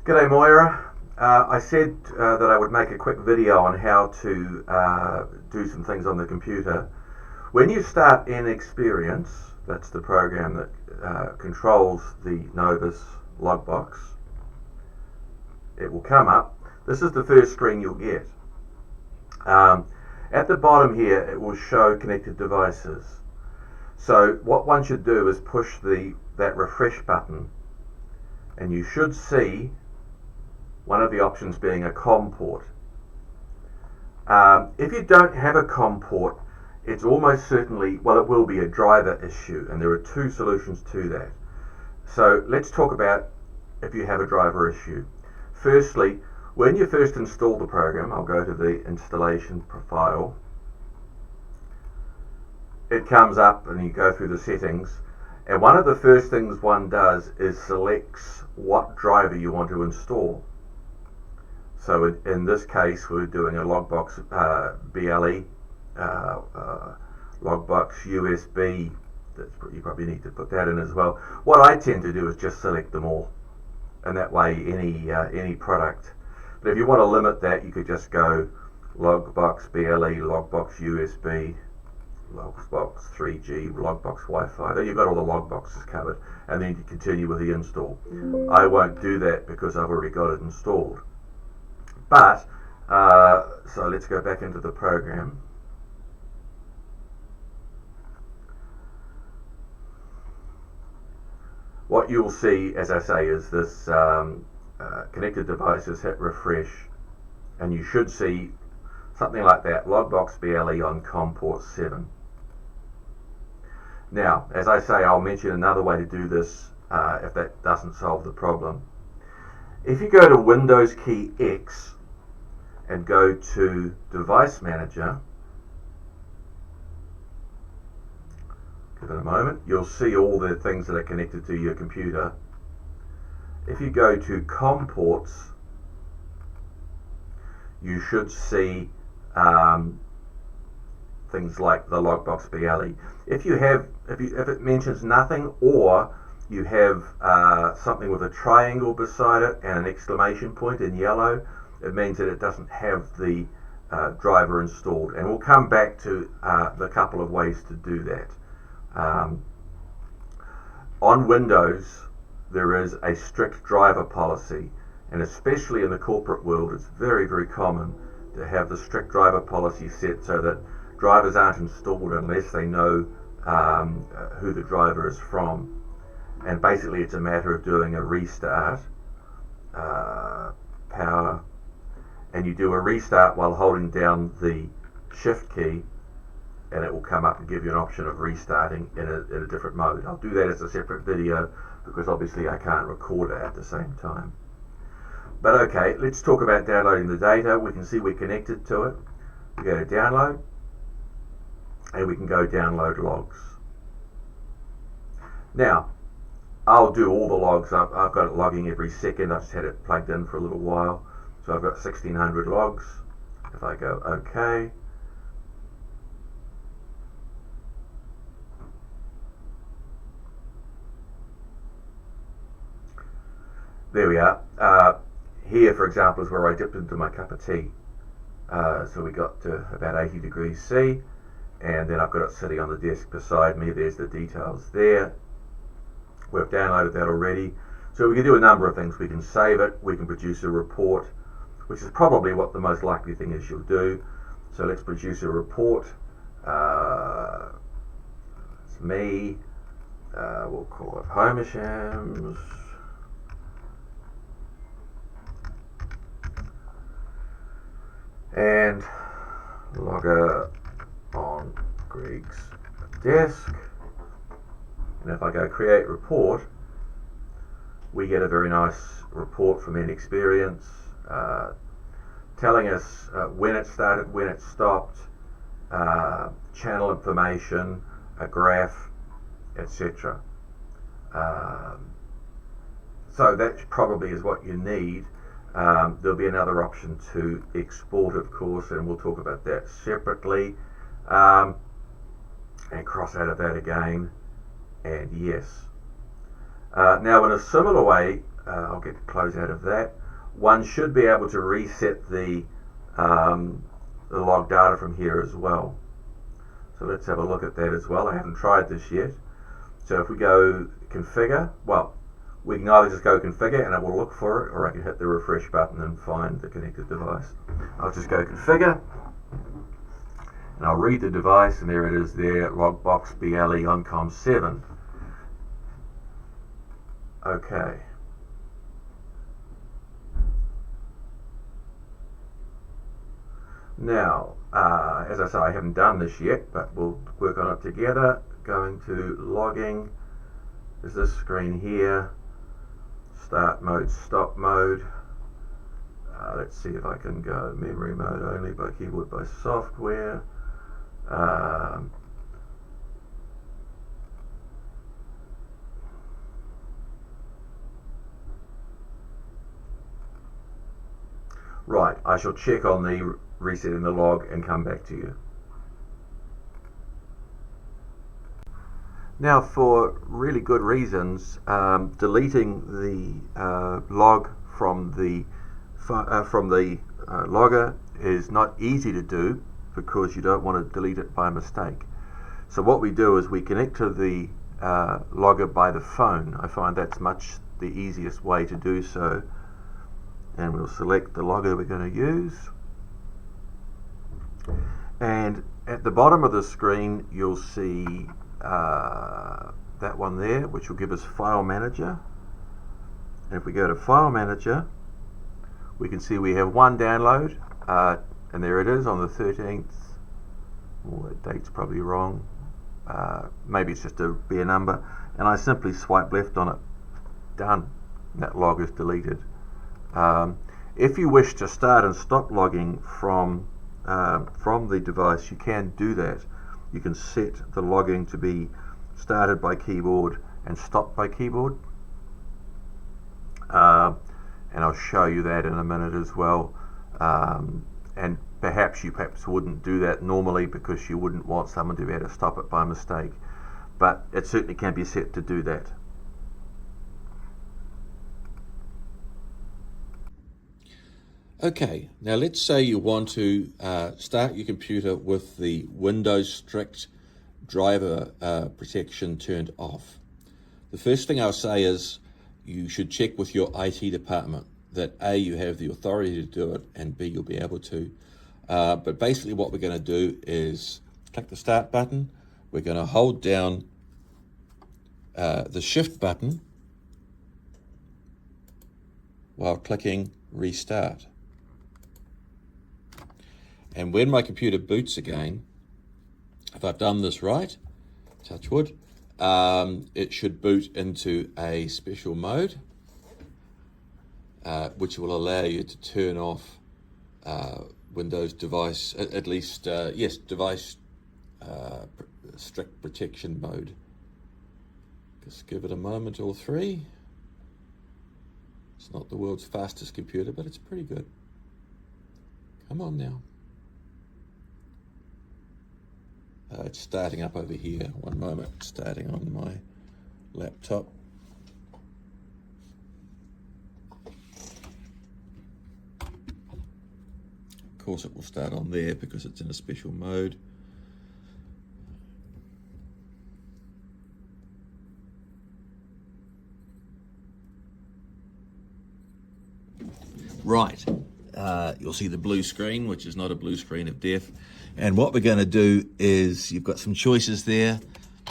G'day Moyra. I said that I would make a quick video on how to do some things on the computer. When you start Inexperience, that's the program that controls the Novus Logbox, it will come up. This is the first screen you'll get. At the bottom here it will show connected devices. So what one should do is push that refresh button, and you should see one of the options being a COM port. If you don't have a COM port, it's almost certainly, well, it will be a driver issue, and there are two solutions to that. So let's talk about if you have a driver issue. Firstly, when you first install the program, I'll go to the installation profile. It comes up and you go through the settings, and one of the first things one does is selects what driver you want to install. So in this case we're doing a Logbox BLE, Logbox USB. You probably need to put that in as well. What I tend to do is just select them all, and that way any product. But if you want to limit that, you could just go Logbox BLE, Logbox USB, Logbox 3G, Logbox Wi-Fi. Then you've got all the logboxes covered, and then you continue with the install. I won't do that because I've already got it installed. But so let's go back into the program. What you'll see, as I say, is this connected devices, hit refresh, and you should see something like that, Logbox BLE on COM port 7. Now, as I say, I'll mention another way to do this if that doesn't solve the problem. If you go to Windows key X and go to Device Manager, give it a moment, you'll see all the things that are connected to your computer. If you go to COM ports, you should see things like the Logbox BLE. If it mentions nothing, or you have something with a triangle beside it and an exclamation point in yellow, it means that it doesn't have the driver installed. And we'll come back to the couple of ways to do that. On Windows, there is a strict driver policy, and especially in the corporate world, it's very, very common to have the strict driver policy set so that drivers aren't installed unless they know who the driver is from. And basically it's a matter of doing a restart, power, and you do a restart while holding down the shift key, and it will come up and give you an option of restarting in a different mode. I'll do that as a separate video because obviously I can't record it at the same time. But okay, let's talk about downloading the data. We can see we're connected to it. We go to download, and we can go download logs. Now, I'll do all the logs. I've got it logging every second. I've just had it plugged in for a little while. So I've got 1600 logs. If I go OK, there we are. Here, for example, is where I dipped into my cup of tea. So we got to about 80 degrees C, and then I've got it sitting on the desk beside me. There's the details there. We've downloaded that already. So we can do a number of things. We can save it, we can produce a report, which is probably what the most likely thing is you'll do. So let's produce a report. It's me. We'll call it Homishams. And logger on Greg's desk. And if I go create report, we get a very nice report from Inexperience telling us when it started, when it stopped, channel information, a graph, etc. So that probably is what you need. There'll be another option to export, of course, and we'll talk about that separately. And cross out of that again, and yes. Now in a similar way, I'll get to close out of that. One should be able to reset the log data from here as well. So let's have a look at that as well. I haven't tried this yet. So if we go configure, well, we can either just go configure and it will look for it, or I can hit the refresh button and find the connected device. I'll just go configure, and I'll read the device, and there it is there, Logbox BLE on COM7. Okay. Now, as I say, I haven't done this yet, but we'll work on it together. Going to logging, there's this screen here, start mode, stop mode. Let's see if I can go memory mode only by keyboard by software. Right, I shall check on the resetting the log and come back to you. Now, for really good reasons, deleting the log from the logger is not easy to do, because you don't want to delete it by mistake. So what we do is we connect to the logger by the phone. I find that's much the easiest way to do so. And we'll select the logger we're going to use. And at the bottom of the screen, you'll see that one there, which will give us File Manager. And if we go to File Manager, we can see we have one download, and there it is on the 13th. Oh, that date's probably wrong. Maybe it's just a bare number. And I simply swipe left on it. Done. That log is deleted. If you wish to start and stop logging from the device, you can do that. You can set the logging to be started by keyboard and stopped by keyboard. And I'll show you that in a minute as well. And perhaps you wouldn't do that normally, because you wouldn't want someone to be able to stop it by mistake. But it certainly can be set to do that. Okay, now let's say you want to start your computer with the Windows strict driver protection turned off. The first thing I'll say is you should check with your IT department that A, you have the authority to do it, and B, you'll be able to. But basically what we're going to do is click the start button. We're going to hold down the shift button while clicking restart. And when my computer boots again, if I've done this right, touch wood, it should boot into a special mode, which will allow you to turn off Windows device, at least, yes, device strict protection mode. Just give it a moment or three. It's not the world's fastest computer, but it's pretty good. Come on now. It's starting up over here. One moment, it's starting on my laptop. Of course it will start on there because it's in a special mode. Right, you'll see the blue screen, which is not a blue screen of death. And what we're going to do is, you've got some choices there: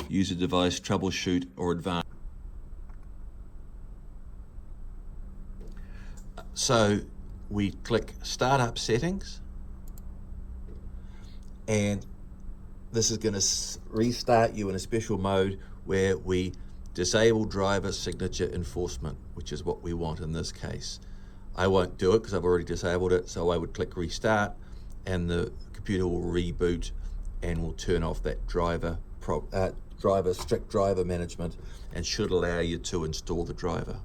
user device, troubleshoot, or advanced. So we click Startup Settings, and this is going to restart you in a special mode where we disable driver signature enforcement, which is what we want in this case. I won't do it because I've already disabled it, so I would click Restart, and the computer will reboot and will turn off that strict driver management, and should allow you to install the driver.